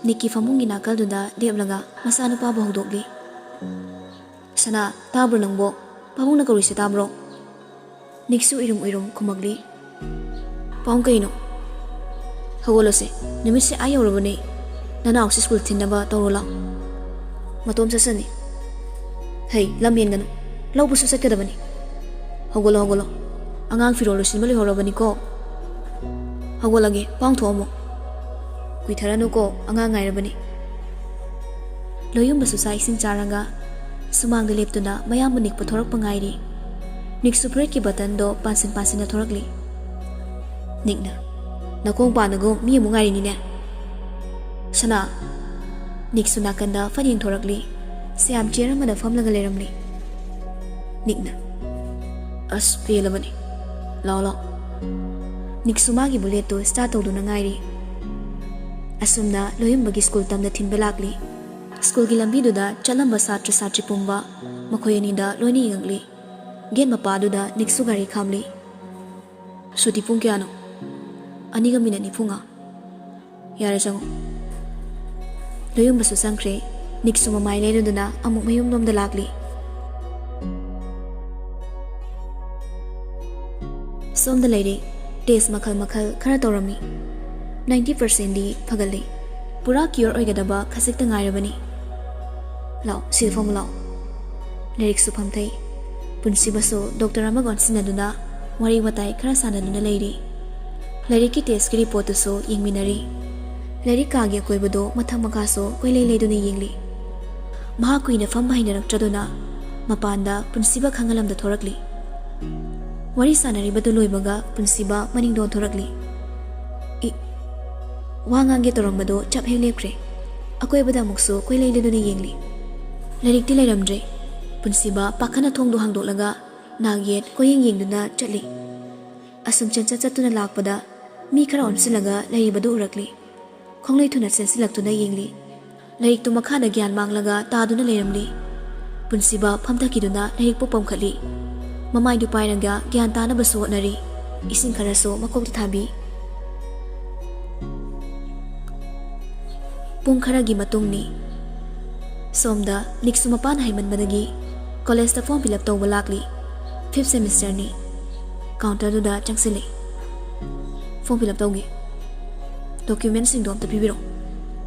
Nikki famunggi nakalduda leplaga masa nupa bu hongdokli. Sana tabro nangbo pamungna kaurisi tabro. Niksu irum kumagli. Pamung kaino. Hawolose numitse ayaurabani. Nana oxy school tindaba tawrola. Matom sasani. Hey, lamien gano. Laubusu sakadabani. Hawolo. Angang firolo sinbali horabani ko. Hawolage pang thomo. Kuitharanu ko angang ngairabani. Loyum basu sa ising charanga. Sumangda leptuna mayam nik pathorak pangairi. Nik super ki button do pansin na thorakli. Nikna. Nakong panago mi mungari ni ne. Sana. Nik sunakanda faning thorakli. Siam chera mana famlaga leramli. Nikna. As pelabani. Lao. Nik sumagi buleto start tawduna ngairi. Asumna loyum bagi school tamda thinbalakli. School gi lambi duda chalamba satri pumba makoyanida loini ingangli. Gen mapaduda niksu gari khamli. Suti pung kyano? Aniga minute ni punga. Yare jango. Loyum basu sangkre niksu mamai leruduna amuk mayum nomda lakli. Somda lady test makal khara tawrami. 90% di phagali. Pura cure oigadaba khasik ta ngairabani. Lao silfong lao. Lyric supam thai. Punsi baso Dr. Amagon sinaduna wari watai khara sanaduna lady. Lyric ki test ki report so yingminari. Lyric kage koibado mathang makaso koilei leiduna yingli. Maha kuina fam bahinak traduna mapanda punsiba khangalamda thorakli. Wari sanari badu loibaga punsiba maningdon thorakli. Wangang ge torambado chap he lepkre. Akoi bada mukso koilei leiduna yingli. Lyric ti leiramdre. Punsiba pakhana thongdo hangdolaga naget koyeng yengduna chatli. Asum chatuna lakpada mi khara onsilaga leibadu urakli. Khonglei thuna sensilaktuna yengli. Lyric tu makhada gyan manglaga taduna leiramli. Punsiba phamtakiduna lyric pu pamkhali. Mamai du pairaga gyan tana baso nari. Ising kharaso makok thabi. Pung kharagi matungni. Somda niksu mapan haiman madagi. College ta form fill up tawba lakli. 5th semester ni. Counter duda changsili. Form fill up tawgi. Documents sing dom ta pibiro.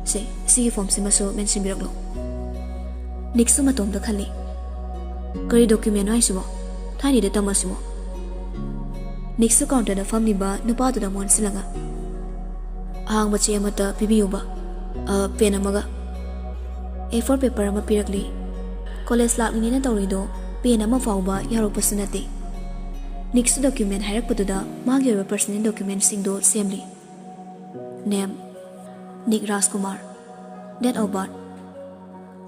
Si form simaso mention biroklo. Niksu matom da khali. Kari document ai subo. Thani de tamasimo. Niksu counter da form ni ba nupa du da mon silaga. Ahang bache amata pibiyuba. Pen amaga. A4 paper ama pirakli. College lakni na tawrido pen ama fawba yaropasu nate. Niksu document hairakpaduda magi oiba personal document singdo semli. Name Nick Rajkumar. Date of birth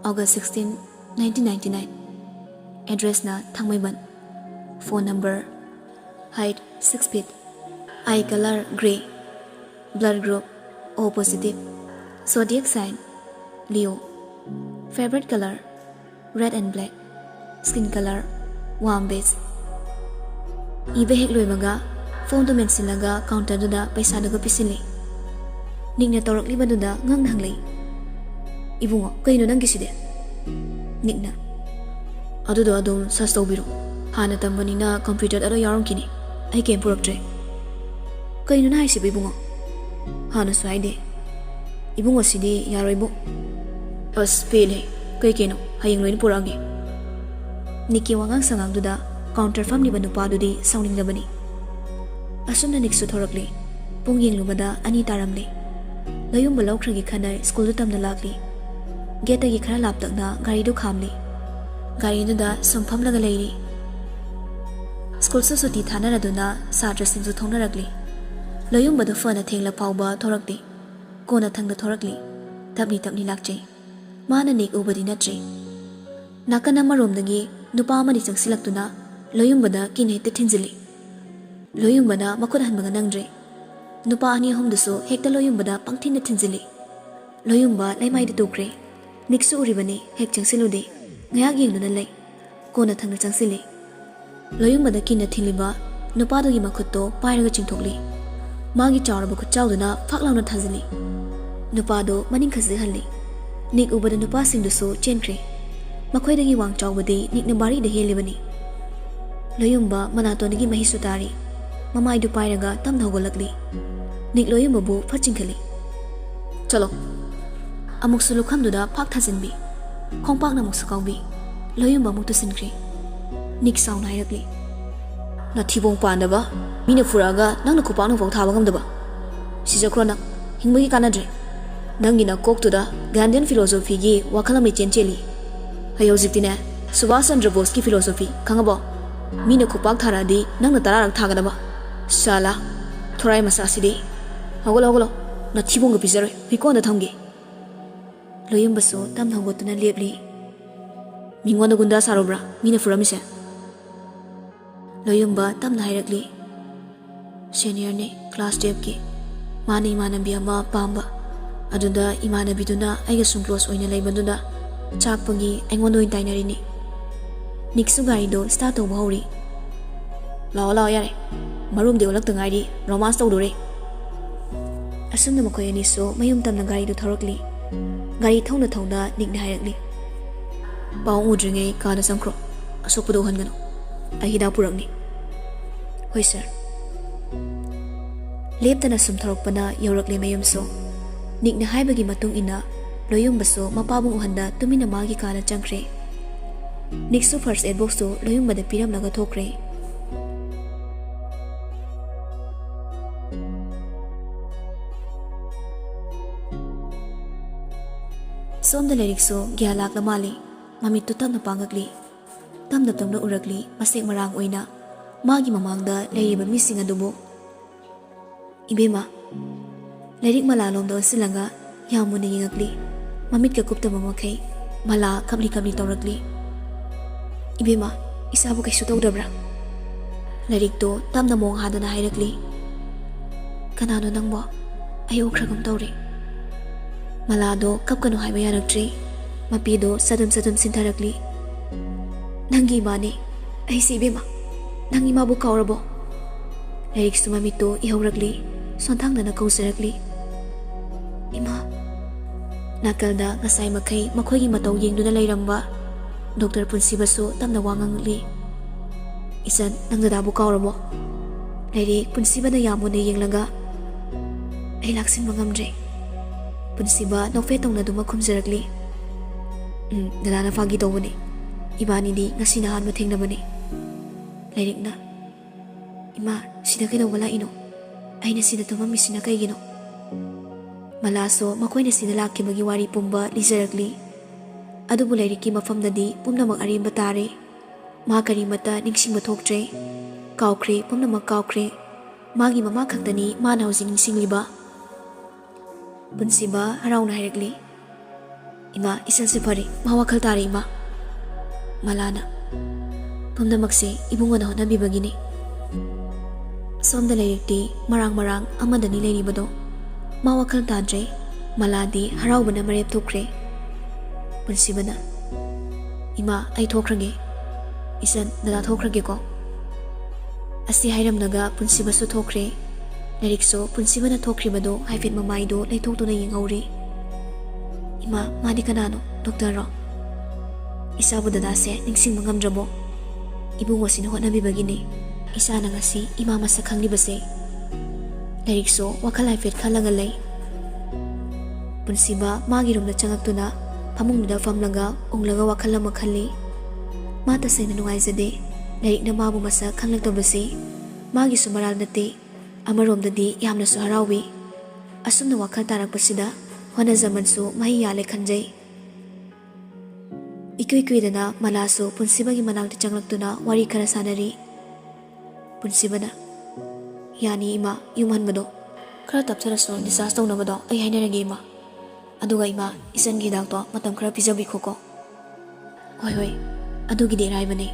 August 16, 1999. Address na Thangmaiban. Phone number height 6 feet. Eye color gray. Blood group O positive. Zodiac sign Leo. Favorite color red and black. Skin color warm beige. Ibe hek loimaga phone to mensilaga counter duda paisa daga pisili. Nikna tawrakli baduda ngang nanglei. Ibungo kaino nang giside. Nikna adudo adum search tawbiro. Hana tambanina computer ado yarom kini. Ai kem puraktre. Kaino na haisi ibungo. Hana swaide. Ibungo sidi yaroibo. As pele kai keno hayeng loin puragi. Nikki wangang sangang duda counter family banu padudi sounding labani. Asumna niksu thorakli. Pungyeng lubada ani taramli. Layum balau khragi khanai school tamna lakli. Gate gi khara laptakna gari du khamli. Gari duda sompham laga leiri. School suti thana raduna satra singsu thongna rakli. Layum badu fana thengla phawba thorakli. Kona thangda thorakli. Tapni lakchei. Mana nik ubadi natri. Nakana maromdagi nupa amani changsilaktuna loyumbada kinhete thinjili. Loyumbada makhut hanbaga nangdre. Nupa ani homduso hekta loyumbada pangthinna thinjili. Loyumba laimai de tukre. Niksu uribani hek changsilude. Ngayak yengduna lei. Kona thangna changsili. Loyumbada kinna thiliba nupa dogi makhutto pairaga chingthokli. Magi chawraba khutchawduna phaklauna thajili. Nupado maning khazihali. Nik ubada nupa singdusu chenkre. Makoidagi wang chawbadi nik nabari da helibani. Loyumba manatonigi mahisu tari. Mamai du pairaga tamna hogolakli. Nik loyumba bu phachingkhali. Chalo. Amuk sulukhamduda phak thajinbi. Khongpak na muksa kawbi. Loyumba muktu sinkri. Nik saun hairakli. Na thibong pandaba mina furaga nangna khupang na fong thaba ngamdaba. Sijakro nang hingmagi kanadre. Nangina koktuda Gandhian philosophy gi wakhalami chencheli. Hayojiktina Subhash Chandra Bose ki philosophy khangabo. Mina khupang tharadi nangna tararak thagadaba. Sala thorai masasidi. Hogolo na thibong ga pizare hikon da thamge. Loyumba so tam thangotuna lepli. Mingwanda gunda sarobra mina furamise. Loyumba tamna hairakli. Senior ne class 12 ki mani imanabi ama pamba aduda imanabiduna aiga sum close oina leibaduna chakpangi aingondo intainarini niksu gari do start to bhauri lao yare marum de olak tangai romance tawdore asumna makoy ani so mayum tamna gari do thorokli gari thongda nikna hairakli paw udringe kana sangkro asokpudo hangano ahida purakni hoi sir leptana sumtharokpana yaurakle mayumso nikna haibagi matung ina loyumbaso mapabung uhanda tumina magi kana changkre niksu first aid box to loyumbada piramnaga thokre somda lerikso gyalak lamali mamitu tamna pangakli tamna urakli masek marang oina magi mamangda leiriba mising adubo Ibema Lerik malalom do silanga yamuni yingakli mamit ka kupta mamakhay mala kabli tawrakli Ibema isabu kay sutawdabra Lerik to tamna mong hadana hairakli kanano nang mo ayo kragam tawri malado kapkano haiba yaraktre mapido sadam sintarakli nangi mani ay si Ibema nangi mabu kaurabo Lerik sumamito ihawrakli sontang na kausarakli Ima nakalda ngasay makay makoy gi mataw yengduna layramba Dr. Punsibaso tamna wangangli isan nangdadabu kaurabo Lady Punsiba na yamo na yenglaga ay laksin mangamdre Punsiba nokfetong na dumakumsarakli Nalana fagi daw ni Ibani di ngasinahan mating naman ni Layrik na Ima sida kayo wala ino ay na sida tumamisi na kay gino. Malaso makoy na sida laki magiwari pumba lizarakli. Ado bulay riki mafam na di pumna mag-arim batari. Makari mata ningsing matoktre. Kaukre pumna magkaukre. Magi mamakak tani manaw ningsing liba. Punsiba haraw na hirakli. Ima isan si pari mawakal tari ima. Malana. Pumna magsi ibunga na ho nabibagini. Somda layirikti marang amadani layribado mawakal tadre maladi harawbana marep thokre Punsibana Ima ay thokrage isan nala thokrage ko asi hairamnaga punsibaso thokre layirikso punsibana thokribado haifit mamaydo laythoktuna yenghauri Ima madi kanano doktor ro isabu dadase ningsing mangamdrabo ibungo sina hotnabibagini Isa na ngasi imama sa kanglibase Layikso wakal haifit kalangalay Punsiba magirom na tiyangagtuna pamungda famlaga unglaga wakal na maghali Mata say nanungay zade Layik na mabu masa kanglagtabase Magi sumaral na te Amarom na di yam na suharawi Asum na wakal tarak pasida Wana zaman so mahiyale kanjay Ikoy na malaso punsiba gi manang tiyangagtuna wari karasanari Punsibana Yani ima yuman bado Kara tapsaraso disaster na bado ay hainaragi ima Aduga ima isan gidak to matam kara pizabi ko Hoy adugi di rai bane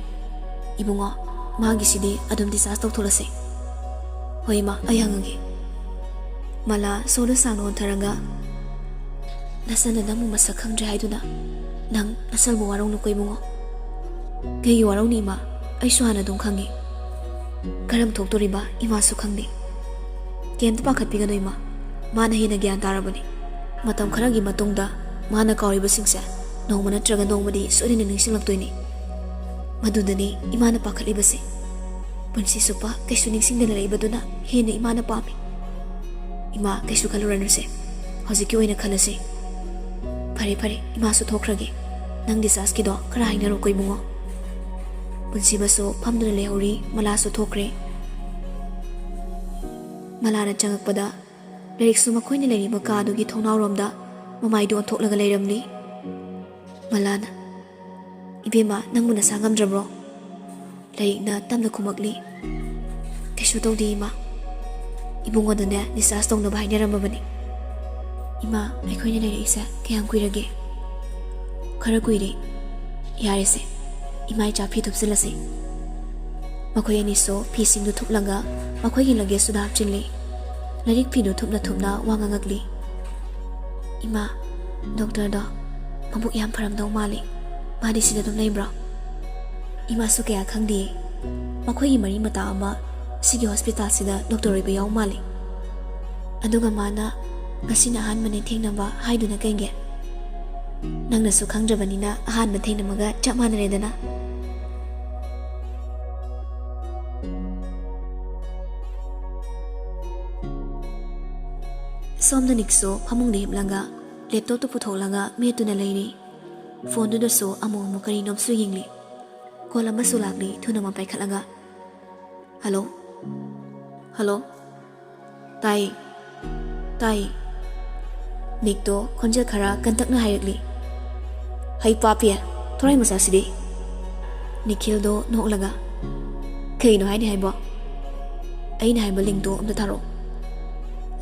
Ibu nga magi sidi adum disaster tulase Hoy ima ay hangagi Mala soda sano taraga Nasana namu masakang dre haiduna Nang nasal mo warong nukoy mo nga Kaya warong ni ima ay suhana dong kangi Karam thoktoriba ima su khangde Kemta pakhat pigano ima mana hina gyan tarabani Matam kharagi matungda mana kauribasingse nongma natraga nongmadi soidina ningsinglaktoini. Madudani imana pakhatlibase. Punsi supa kaisu ningsingdana leibaduna hena imana pami. Ima kaisu khaluranuse. Hojiki oina khalase. Phare phare ima su thokrage. Nang disas kido khara hainaro koibungo. Punsi baso phamduna lehori mala su thokre. Malana changakpada Lirik su makoini leiriba kaadugi thongnawromda mamaidu onthoklaga leiramli. Malana Ibema nangmu nasa ngamdrabro. Lirikna tamna khumakli. Kaisu tawdi ima. Ibungodane nisas tongnaba hainaramabani. Ima aikoini leirikse kayam kuirage. Khara kuiri. Yarese. Ima icha phi thupsilase. Makoi aniso phi singdu thuplaga makoigi lage suda hapchinli. Larik pino thupna wangangakli. Ima, doktor do, mabuk yam pharamdaw mali. Madi sida dum leibra. Ima su kaya khangdi. Makoigi mari mata ama sigi hospital sida doktor oiba yaw mali. Aduga mana ngasina ahanbane thengnaba haiduna kainge. Nangna su khangdrabanina ahanba thengnamaga chap manaredana. Somda nikso phamungda hiplanga laptop to putholaga metuna leiri. Phone du so amu kari nomsu yingli. Call amasu lagli thuna ma paikhatlaga. Hello. Hello. Tai. Nikto khonjel khara kantakna hairikli. Hai papia thorai masa sidi. Nikhil do nolaga. Kaino haini haibo. Aina haiba link do amta tharo.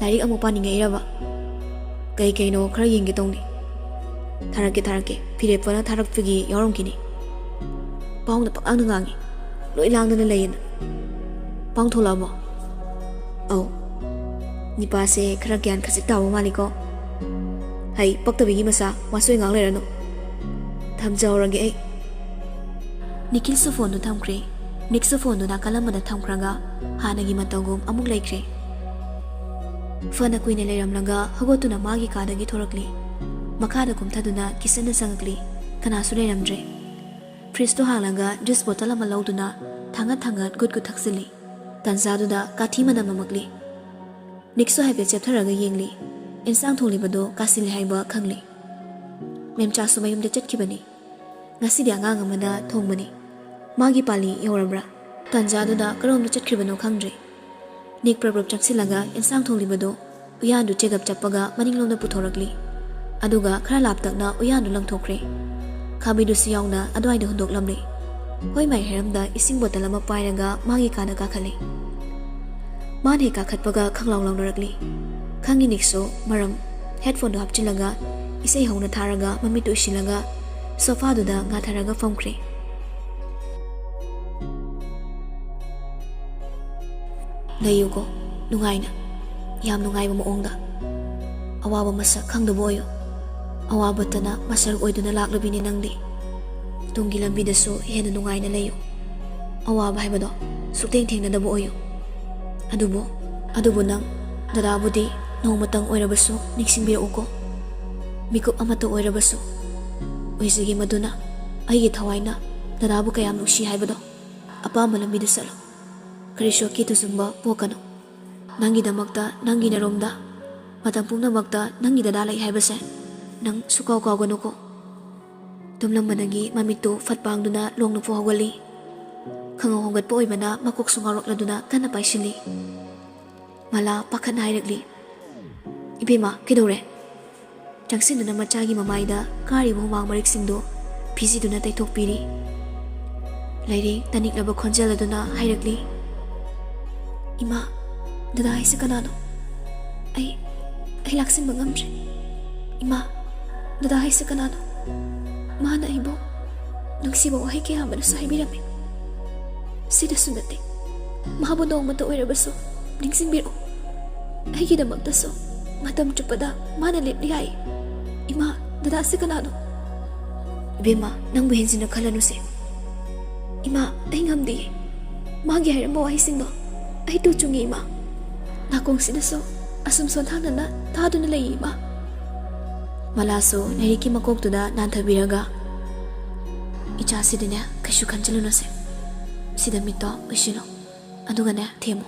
Larik amu paninga iraba. Kaino khara yengge tongni. Tharake phirepana tharakpigi yauromkini. Paungda pakangna ngangi. Loi langdana leyin. Paung tholabo. Au. Nipa se khara gyan khasik tawo maliko. Hai paktabigi masa wasoi ngang lerano. Thamjawrage ai. Nikhil su phone du thamkre. Nik su phone du nakalamada thamkraga hanagi matagum amuk laikre. Fana kuine leiramlaga hagotuna magi kadagi thorakli. Makada kumthaduna kisana sangakli. Kana su leiramdre. Fristo halaga juice bottle ama lauduna thangat good thaksili. Tanzaduda kathi madam namakli. Nikso haibe cheptharaga yengli. Insang tholibado kasili haiba khangli. Memcha su mayumde chatkibani. Ngasidi angang amada thongbani. Magi pali yaurabra. Tanzaduda karomda chatkribano khangdre. Nik prabab chaksilaga insang thonglibado uyandu chegap chapaga maninglomda puthorakli. Aduga khara laptakna uyandu langthokre. Khabidu siyawna adwaida hundoklamli. Hoi mai heramda ising bottle ama pairaga magi kada kakhali. Mane kakhatpaga khanglawlawnarakli. Khangi nikso maram headphone do hapchilaga isei hongna tharaga mamitu isilaga sofa duda ngatharaga famkre. Layugo nungaina yam nungaiba maongda awaba masak khangdabo oyo awabatana masaruk oiduna laklabini nangdi tunggi lambidasu hena nungaina layo awaba haibado sukteng thengnadabo oyo adubo nang dadabudi nongmatang oirabasu ningsingbirauko mikup amata oirabasu oisigi maduna aigi thawaina dadabu kayam nungsi haibado apama lambida salo Karisho kitu sumba pokano. Nangi damakta nangi naromda. Matam pumnamakta nangi dadalai haibase. Nang sukaw kawgano ko. Tumlang managi mamito fatpangduna long nupo hawali. Kangahongat po oibana makok sungarok na duna kana paisili. Mala pakan hairagli. Ibima kidore. Jangsin duna machagi mamayda kari bumang mariksindo. Pisi duna taytok piri. Lairi tanik laba konjala duna hairagli. Ima, dada ay sa kanano. Ay laksin magamdre. Ima, dada ay sa kanano. Mana ibo, nagsibaw ay kaya man sa ibirami. Sida sundate, mahabunong mata oirabaso, ningsing biro. Ay kinamagtaso, matam chupada, mana lipli ay. Ima, dada sa kanano. Ibima, nang buhin sinakalan se. Ima, ay ngamdi. Magi ay mo ay singdo. Ay tuchungi ima. Nakong sinaso, asumson hanana, tado na lay ima. ꯃꯂꯥꯁꯨ ꯂꯥꯏꯔꯤꯛꯀꯤ ꯃꯀꯣꯛꯇꯨꯗ ꯅꯥꯟꯊꯕꯤꯔꯒ ꯏꯆꯥꯁꯤꯗꯅꯦ ꯀꯩꯁꯨ ꯈꯟꯖꯤꯜꯂꯨꯅꯨꯁꯦ ꯁꯤꯗ ꯃꯤꯠꯇꯣ ꯎꯏꯁꯤꯜꯂꯣ ꯑꯗꯨꯒꯅꯦ ꯊꯦꯝꯃꯨ